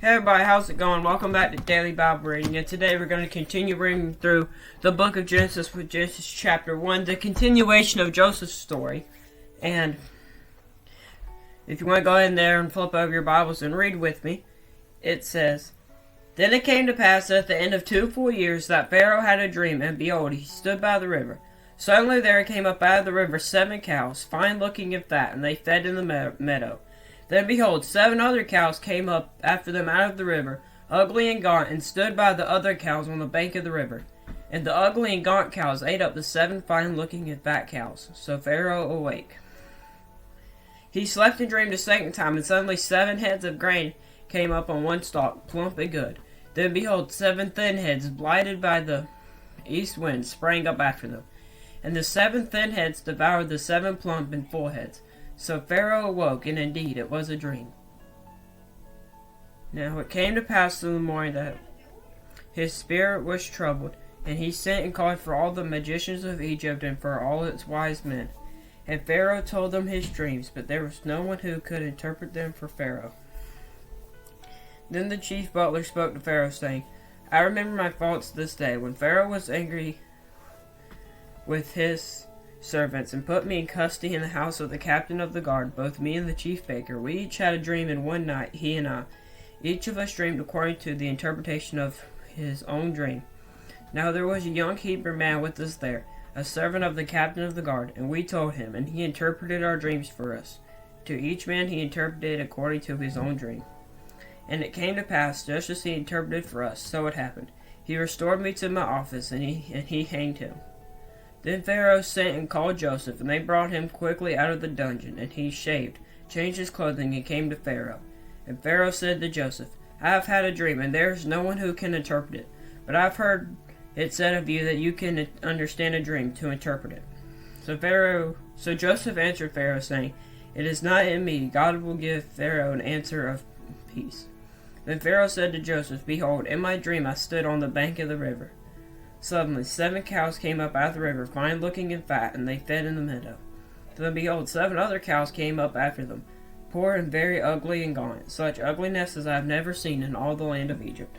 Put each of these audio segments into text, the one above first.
Hey everybody, how's it going? Welcome back to Daily Bible Reading, and today we're going to continue reading through the book of Genesis with Genesis chapter 1, the continuation of Joseph's story. And if you want to go in there and flip over your Bibles and read with me, it says, Then it came to pass at the end of 2 full years that Pharaoh had a dream, and behold, he stood by the river. Suddenly there came up out of the river 7 cows, fine looking and fat, and they fed in the meadow. Then behold, 7 other cows came up after them out of the river, ugly and gaunt, and stood by the other cows on the bank of the river. And the ugly and gaunt cows ate up the 7 fine-looking and fat cows. So Pharaoh awake. He slept and dreamed a second time, and suddenly 7 heads of grain came up on one stalk, plump and good. Then behold, 7 thin heads, blighted by the east wind, sprang up after them. And the 7 thin heads devoured the 7 plump and full heads. So Pharaoh awoke, and indeed it was a dream. Now it came to pass in the morning that his spirit was troubled, and he sent and called for all the magicians of Egypt and for all its wise men. And Pharaoh told them his dreams, but there was no one who could interpret them for Pharaoh. Then the chief butler spoke to Pharaoh, saying, I remember my faults this day, when Pharaoh was angry with his servants, and put me in custody in the house of the captain of the guard, both me and the chief baker. We each had a dream in one night, he and I. Each of us dreamed according to the interpretation of his own dream. Now there was a young Hebrew man with us there, a servant of the captain of the guard, and we told him, and he interpreted our dreams for us. To each man he interpreted according to his own dream. And it came to pass, just as he interpreted for us, so it happened. He restored me to my office, and he hanged him. Then Pharaoh sent and called Joseph, and they brought him quickly out of the dungeon, and he shaved, changed his clothing, and came to Pharaoh. And Pharaoh said to Joseph, I have had a dream, and there is no one who can interpret it. But I have heard it said of you that you can understand a dream to interpret it. So Joseph answered Pharaoh, saying, It is not in me. God will give Pharaoh an answer of peace. Then Pharaoh said to Joseph, Behold, in my dream I stood on the bank of the river. Suddenly 7 cows came up out of the river, fine looking and fat, and they fed in the meadow. Then behold, 7 other cows came up after them, poor and very ugly and gaunt, such ugliness as I have never seen in all the land of Egypt.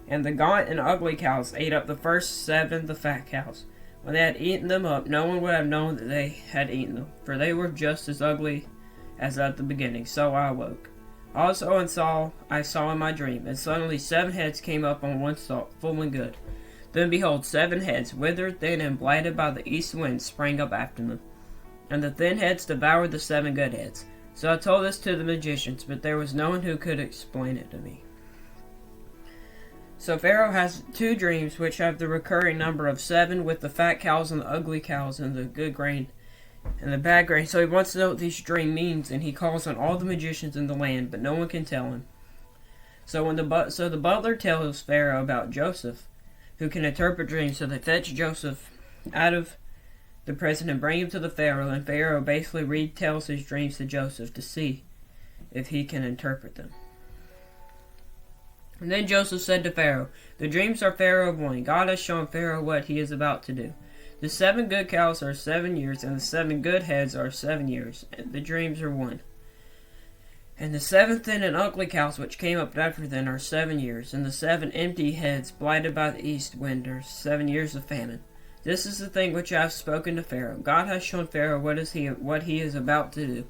And the gaunt and ugly cows ate up the first 7 the fat cows. When they had eaten them up, no one would have known that they had eaten them, for they were just as ugly as at the beginning. So I awoke. Also I saw in my dream, and suddenly 7 heads came up on one stalk, full and good. Then behold, 7 heads, withered, thin, and blighted by the east wind, sprang up after them. And the thin heads devoured the 7 good heads. So I told this to the magicians, but there was no one who could explain it to me. So Pharaoh has 2 dreams, which have the recurring number of 7, with the fat cows and the ugly cows and the good grain and the bad grain. So he wants to know what this dream means, and he calls on all the magicians in the land, but no one can tell him. So the butler tells Pharaoh about Joseph, who can interpret dreams. So they fetch Joseph out of the prison and bring him to the Pharaoh, and Pharaoh basically retells his dreams to Joseph to see if he can interpret them. And then Joseph said to Pharaoh, The dreams are Pharaoh of one. God has shown Pharaoh what he is about to do. The 7 good cows are 7 years, and the 7 good heads are 7 years, and the dreams are one. And the 7 thin and ugly cows which came up after them are 7 years, and the 7 empty heads blighted by the east wind are 7 years of famine. This is the thing which I have spoken to Pharaoh. God has shown Pharaoh what he is about to do.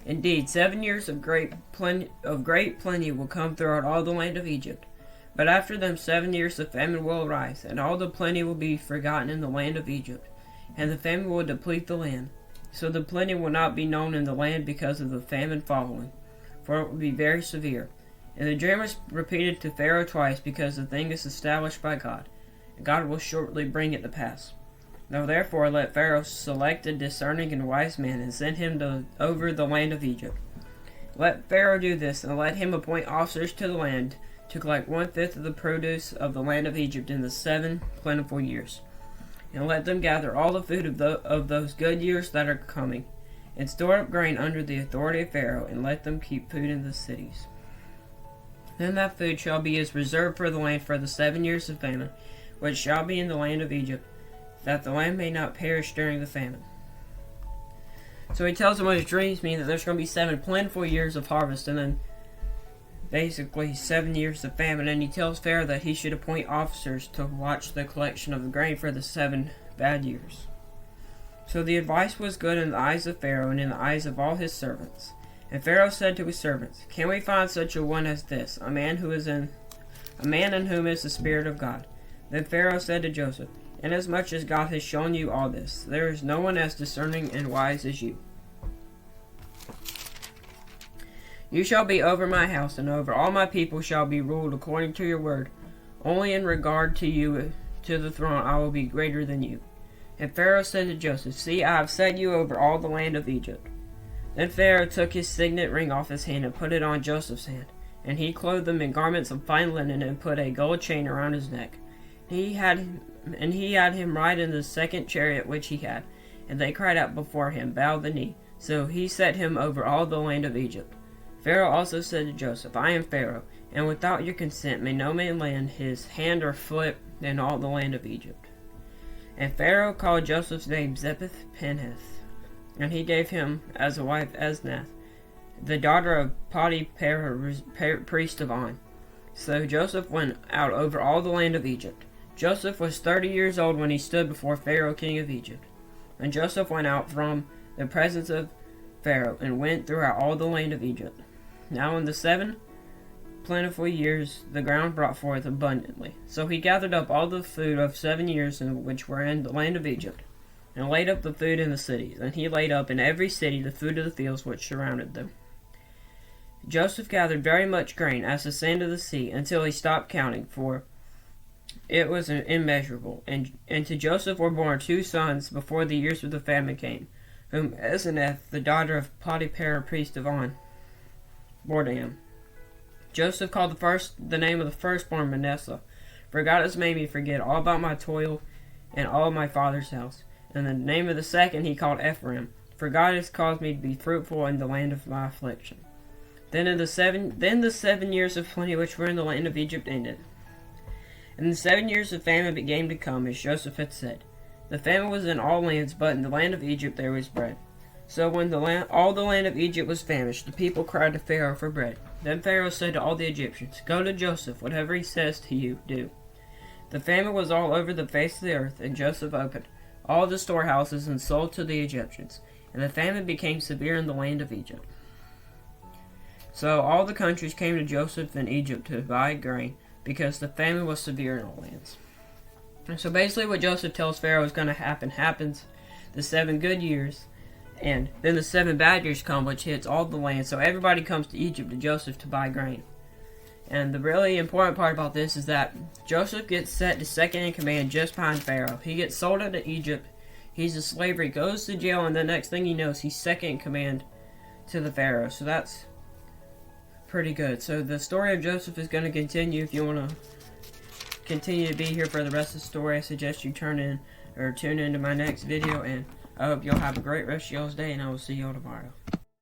Indeed, 7 years of great plenty will come throughout all the land of Egypt. But after them 7 years of famine will arise, and all the plenty will be forgotten in the land of Egypt, and the famine will deplete the land. So the plenty will not be known in the land because of the famine following, for it will be very severe. And the dream is repeated to Pharaoh twice, because the thing is established by God, and God will shortly bring it to pass. Now therefore let Pharaoh select a discerning and wise man, and send him over the land of Egypt. Let Pharaoh do this, and let him appoint officers to the land, to collect 1/5 of the produce of the land of Egypt in the 7 plentiful years. And let them gather all the food of those good years that are coming, and store up grain under the authority of Pharaoh, and let them keep food in the cities. Then that food shall be as reserved for the land for the 7 years of famine, which shall be in the land of Egypt, that the land may not perish during the famine. So he tells them what his dreams mean, that there's going to be 7 plentiful years of harvest, and then basically 7 years of famine, and he tells Pharaoh that he should appoint officers to watch the collection of the grain for the 7 bad years. So the advice was good in the eyes of Pharaoh and in the eyes of all his servants. And Pharaoh said to his servants, "Can we find such a one as this, a man in whom is the Spirit of God?" Then Pharaoh said to Joseph, "Inasmuch as God has shown you all this, there is no one as discerning and wise as you. You shall be over my house, and over all my people shall be ruled according to your word. Only in regard to you, to the throne, I will be greater than you." And Pharaoh said to Joseph, "See, I have set you over all the land of Egypt." Then Pharaoh took his signet ring off his hand and put it on Joseph's hand. And he clothed him in garments of fine linen and put a gold chain around his neck. He had him ride in the second chariot which he had. And they cried out before him, "Bow the knee." So he set him over all the land of Egypt. Pharaoh also said to Joseph, "I am Pharaoh, and without your consent may no man land his hand or foot in all the land of Egypt." And Pharaoh called Joseph's name Zebeth-Peneth, and he gave him as a wife Esnath, the daughter of Potiphar, priest of On. So Joseph went out over all the land of Egypt. Joseph was 30 years old when he stood before Pharaoh king of Egypt. And Joseph went out from the presence of Pharaoh and went throughout all the land of Egypt. Now in the 7 plentiful years the ground brought forth abundantly. So he gathered up all the food of 7 years which were in the land of Egypt, and laid up the food in the cities. And he laid up in every city the food of the fields which surrounded them. Joseph gathered very much grain, as the sand of the sea, until he stopped counting, for it was immeasurable. And to Joseph were born 2 sons before the years of the famine came, whom Asenath, the daughter of Potiphar, priest of On, bore to him. Joseph called the name of the firstborn Manasseh, for God has made me forget all about my toil and all my father's house. And the name of the second he called Ephraim, for God has caused me to be fruitful in the land of my affliction. Then the 7 years of plenty which were in the land of Egypt ended. And the 7 years of famine began to come, as Joseph had said. The famine was in all lands, but in the land of Egypt there was bread. So when all the land of Egypt was famished, the people cried to Pharaoh for bread. Then Pharaoh said to all the Egyptians, "Go to Joseph, whatever he says to you, do." The famine was all over the face of the earth, and Joseph opened all the storehouses and sold to the Egyptians. And the famine became severe in the land of Egypt. So all the countries came to Joseph in Egypt to buy grain, because the famine was severe in all lands. And so basically what Joseph tells Pharaoh is going to happens the 7 good years, and then the 7 bad years come, which hits all the land. So everybody comes to Egypt to Joseph to buy grain. And the really important part about this is that Joseph gets set to second in command just behind Pharaoh. He gets sold into Egypt. He's a slaver. He goes to jail, and the next thing he knows, he's second in command to the Pharaoh. So that's pretty good. So the story of Joseph is going to continue. If you want to continue to be here for the rest of the story, I suggest you tune in to my next video, and I hope you'll have a great rest of y'all's day, and I will see y'all tomorrow.